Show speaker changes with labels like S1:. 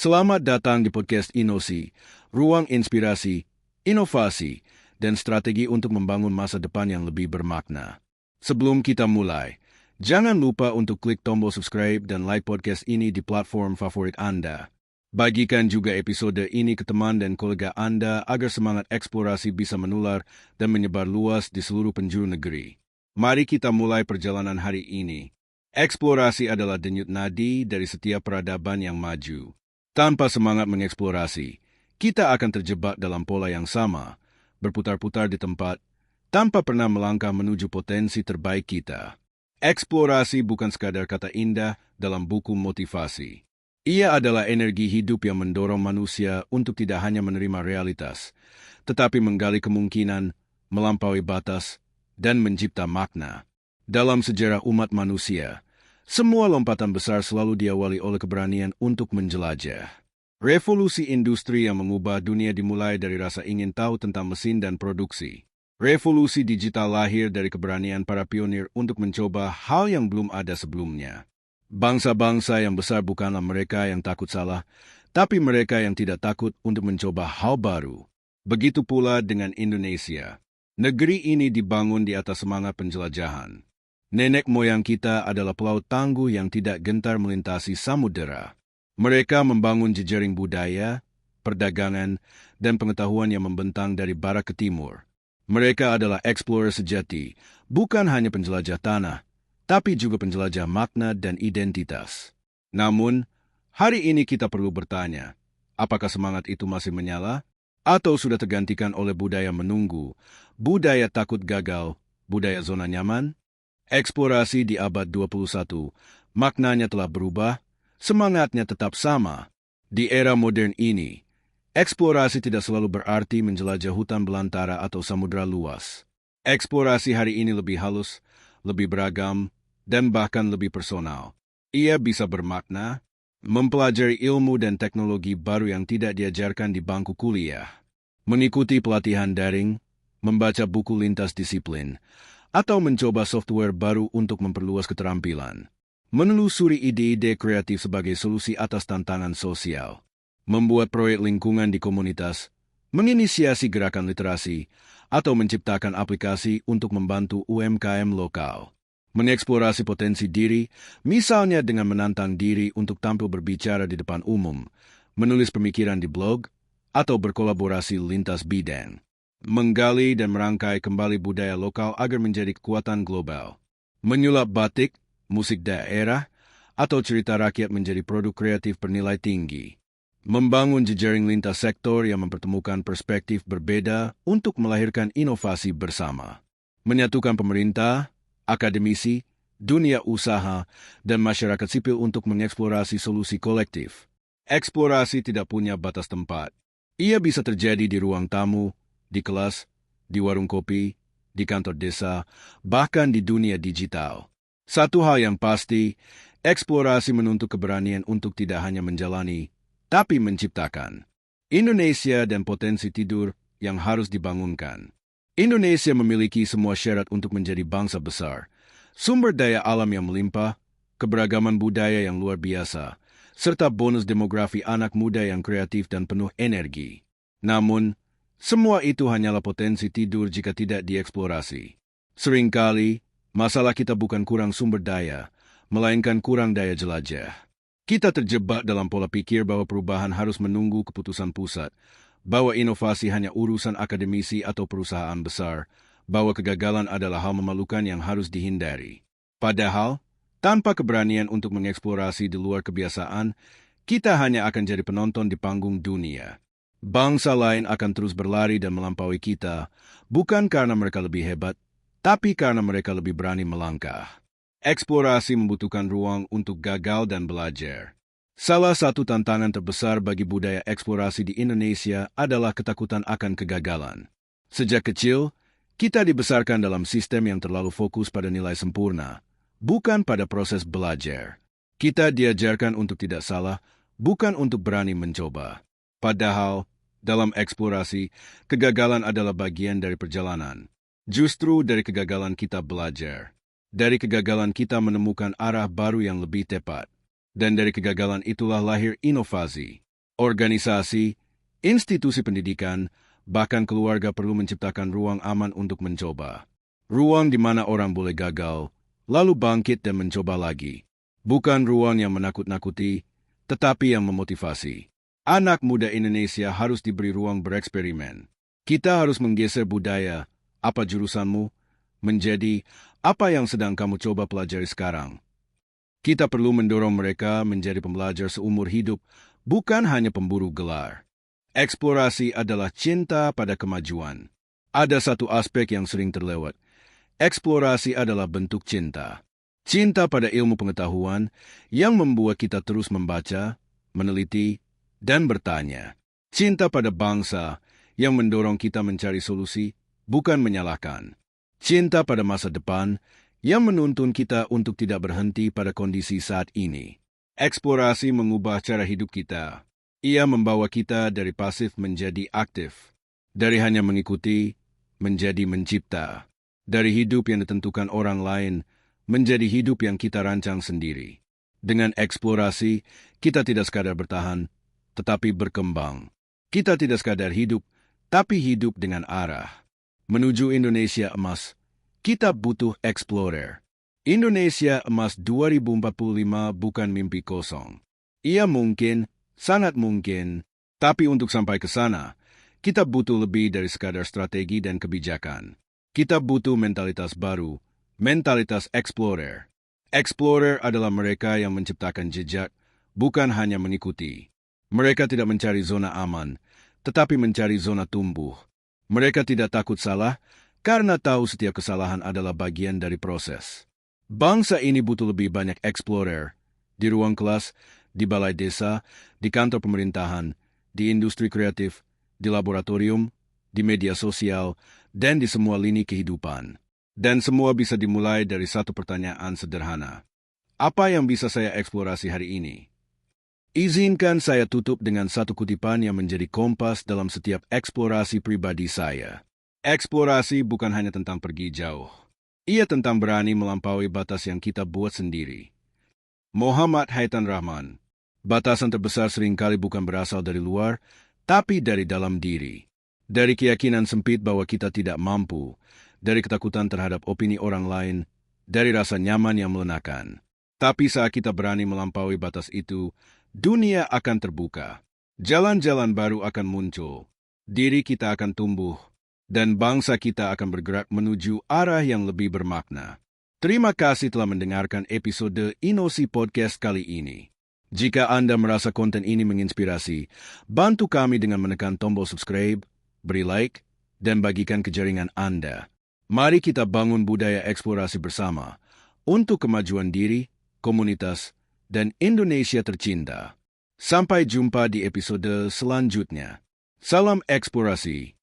S1: Selamat datang di podcast Inosi, ruang inspirasi, inovasi, dan strategi untuk membangun masa depan yang lebih bermakna. Sebelum kita mulai, jangan lupa untuk klik tombol subscribe dan like podcast ini di platform favorit Anda. Bagikan juga episode ini ke teman dan kolega Anda agar semangat eksplorasi bisa menular dan menyebar luas di seluruh penjuru negeri. Mari kita mulai perjalanan hari ini. Eksplorasi adalah denyut nadi dari setiap peradaban yang maju. Tanpa semangat mengeksplorasi, kita akan terjebak dalam pola yang sama, berputar-putar di tempat, tanpa pernah melangkah menuju potensi terbaik kita. Eksplorasi bukan sekadar kata indah dalam buku motivasi. Ia adalah energi hidup yang mendorong manusia untuk tidak hanya menerima realitas, tetapi menggali kemungkinan, melampaui batas, dan mencipta makna. Dalam sejarah umat manusia, semua lompatan besar selalu diawali oleh keberanian untuk menjelajah. Revolusi industri yang mengubah dunia dimulai dari rasa ingin tahu tentang mesin dan produksi. Revolusi digital lahir dari keberanian para pionir untuk mencoba hal yang belum ada sebelumnya. Bangsa-bangsa yang besar bukanlah mereka yang takut salah, tapi mereka yang tidak takut untuk mencoba hal baru. Begitu pula dengan Indonesia. Negeri ini dibangun di atas semangat penjelajahan. Nenek moyang kita adalah pelaut tangguh yang tidak gentar melintasi samudera. Mereka membangun jejaring budaya, perdagangan, dan pengetahuan yang membentang dari barat ke timur. Mereka adalah explorer sejati, bukan hanya penjelajah tanah, tapi juga penjelajah makna dan identitas. Namun, hari ini kita perlu bertanya, apakah semangat itu masih menyala? Atau sudah tergantikan oleh budaya menunggu, budaya takut gagal, budaya zona nyaman? Eksplorasi di abad 21, maknanya telah berubah, semangatnya tetap sama. Di era modern ini, eksplorasi tidak selalu berarti menjelajah hutan belantara atau samudera luas. Eksplorasi hari ini lebih halus, lebih beragam, dan bahkan lebih personal. Ia bisa bermakna, mempelajari ilmu dan teknologi baru yang tidak diajarkan di bangku kuliah, mengikuti pelatihan daring, membaca buku lintas disiplin, atau mencoba software baru untuk memperluas keterampilan, menelusuri ide-ide kreatif sebagai solusi atas tantangan sosial, membuat proyek lingkungan di komunitas, menginisiasi gerakan literasi, atau menciptakan aplikasi untuk membantu UMKM lokal. Mengeksplorasi potensi diri, misalnya dengan menantang diri untuk tampil berbicara di depan umum, menulis pemikiran di blog, atau berkolaborasi lintas bidang. Menggali dan merangkai kembali budaya lokal agar menjadi kekuatan global. Menyulap batik, musik daerah, atau cerita rakyat menjadi produk kreatif bernilai tinggi. Membangun jejaring lintas sektor yang mempertemukan perspektif berbeda untuk melahirkan inovasi bersama. Menyatukan pemerintah, akademisi, dunia usaha, dan masyarakat sipil untuk mengeksplorasi solusi kolektif. Eksplorasi tidak punya batas tempat. Ia bisa terjadi di ruang tamu, di kelas, di warung kopi, di kantor desa, bahkan di dunia digital. Satu hal yang pasti, eksplorasi menuntut keberanian untuk tidak hanya menjalani, tapi menciptakan. Indonesia dan potensi tidur yang harus dibangunkan. Indonesia memiliki semua syarat untuk menjadi bangsa besar. Sumber daya alam yang melimpah, keberagaman budaya yang luar biasa, serta bonus demografi anak muda yang kreatif dan penuh energi. Namun, semua itu hanyalah potensi tidur jika tidak dieksplorasi. Seringkali, masalah kita bukan kurang sumber daya, melainkan kurang daya jelajah. Kita terjebak dalam pola pikir bahwa perubahan harus menunggu keputusan pusat, bahwa inovasi hanya urusan akademisi atau perusahaan besar, bahwa kegagalan adalah hal memalukan yang harus dihindari. Padahal, tanpa keberanian untuk mengeksplorasi di luar kebiasaan, kita hanya akan jadi penonton di panggung dunia. Bangsa lain akan terus berlari dan melampaui kita, bukan karena mereka lebih hebat, tapi karena mereka lebih berani melangkah. Eksplorasi membutuhkan ruang untuk gagal dan belajar. Salah satu tantangan terbesar bagi budaya eksplorasi di Indonesia adalah ketakutan akan kegagalan. Sejak kecil, kita dibesarkan dalam sistem yang terlalu fokus pada nilai sempurna, bukan pada proses belajar. Kita diajarkan untuk tidak salah, bukan untuk berani mencoba. Padahal, dalam eksplorasi, kegagalan adalah bagian dari perjalanan. Justru dari kegagalan kita belajar. Dari kegagalan kita menemukan arah baru yang lebih tepat. Dan dari kegagalan itulah lahir inovasi. Organisasi, institusi pendidikan, bahkan keluarga perlu menciptakan ruang aman untuk mencoba. Ruang di mana orang boleh gagal, lalu bangkit dan mencoba lagi. Bukan ruang yang menakut-nakuti, tetapi yang memotivasi. Anak muda Indonesia harus diberi ruang bereksperimen. Kita harus menggeser budaya, apa jurusanmu, menjadi apa yang sedang kamu coba pelajari sekarang. Kita perlu mendorong mereka menjadi pembelajar seumur hidup, bukan hanya pemburu gelar. Eksplorasi adalah cinta pada kemajuan. Ada satu aspek yang sering terlewat. Eksplorasi adalah bentuk cinta. Cinta pada ilmu pengetahuan yang membuat kita terus membaca, meneliti, dan bertanya. Cinta pada bangsa yang mendorong kita mencari solusi, bukan menyalahkan. Cinta pada masa depan yang menuntun kita untuk tidak berhenti pada kondisi saat ini. Eksplorasi mengubah cara hidup kita. Ia membawa kita dari pasif menjadi aktif. Dari hanya mengikuti, menjadi mencipta. Dari hidup yang ditentukan orang lain, menjadi hidup yang kita rancang sendiri. Dengan eksplorasi, kita tidak sekadar bertahan, tetapi berkembang. Kita tidak sekadar hidup, tapi hidup dengan arah. Menuju Indonesia emas, kita butuh explorer. Indonesia emas 2045 bukan mimpi kosong. Ia mungkin, sangat mungkin, tapi untuk sampai ke sana, kita butuh lebih dari sekadar strategi dan kebijakan. Kita butuh mentalitas baru, mentalitas explorer. Explorer adalah mereka yang menciptakan jejak, bukan hanya mengikuti. Mereka tidak mencari zona aman, tetapi mencari zona tumbuh. Mereka tidak takut salah, karena tahu setiap kesalahan adalah bagian dari proses. Bangsa ini butuh lebih banyak explorer, di ruang kelas, di balai desa, di kantor pemerintahan, di industri kreatif, di laboratorium, di media sosial, dan di semua lini kehidupan. Dan semua bisa dimulai dari satu pertanyaan sederhana. Apa yang bisa saya eksplorasi hari ini? Izinkan saya tutup dengan satu kutipan yang menjadi kompas dalam setiap eksplorasi pribadi saya. Eksplorasi bukan hanya tentang pergi jauh. Ia tentang berani melampaui batas yang kita buat sendiri. Muhammad Haitan Rahman. Batasan terbesar seringkali bukan berasal dari luar, tapi dari dalam diri. Dari keyakinan sempit bahwa kita tidak mampu, dari ketakutan terhadap opini orang lain, dari rasa nyaman yang melenakan. Tapi saat kita berani melampaui batas itu, dunia akan terbuka. Jalan-jalan baru akan muncul. Diri kita akan tumbuh. Dan bangsa kita akan bergerak menuju arah yang lebih bermakna. Terima kasih telah mendengarkan episode Inosi Podcast kali ini. Jika Anda merasa konten ini menginspirasi, bantu kami dengan menekan tombol subscribe, beri like, dan bagikan ke jaringan Anda. Mari kita bangun budaya eksplorasi bersama untuk kemajuan diri, komunitas, dan Indonesia tercinta. Sampai jumpa di episode selanjutnya. Salam eksplorasi.